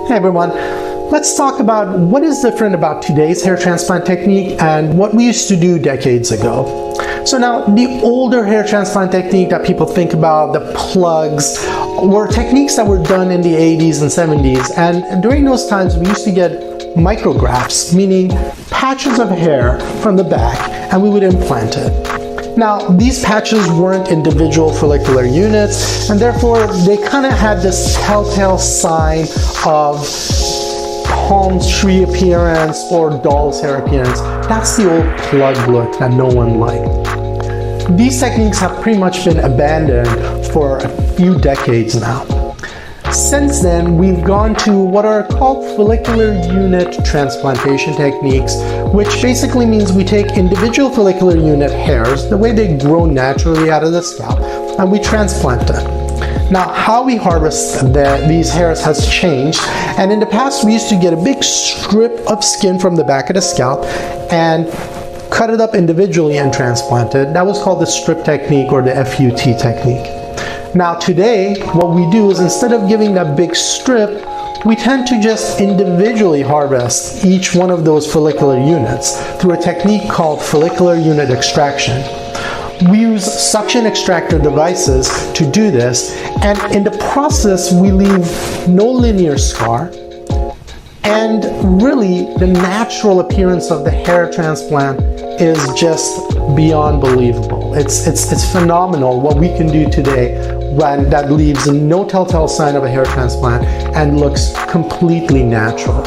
Hey everyone, let's talk about what is different about today's hair transplant technique and what we used to do decades ago. So now, the older hair transplant technique that people think about, the plugs, were techniques that were done in the 80s and 70s, and during those times we used to get micrografts, meaning patches of hair from the back, and we would implant it. Now, these patches weren't individual follicular units, and therefore they kind of had this telltale sign of palm tree appearance or doll's hair appearance. That's the old plug look that no one liked. These techniques have pretty much been abandoned for a few decades now. Since then, we've gone to what are called follicular unit transplantation techniques, which basically means we take individual follicular unit hairs, the way they grow naturally out of the scalp, and we transplant them. Now, how we harvest these hairs has changed, and in the past we used to get a big strip of skin from the back of the scalp and cut it up individually and transplant it. That was called the strip technique or the FUT technique. Now today, what we do is instead of giving that big strip, we tend to just individually harvest each one of those follicular units through a technique called follicular unit extraction. We use suction extractor devices to do this, and in the process we leave no linear scar, and really the natural appearance of the hair transplant is just beyond believable. It's phenomenal what we can do today when that leaves no telltale sign of a hair transplant and looks completely natural.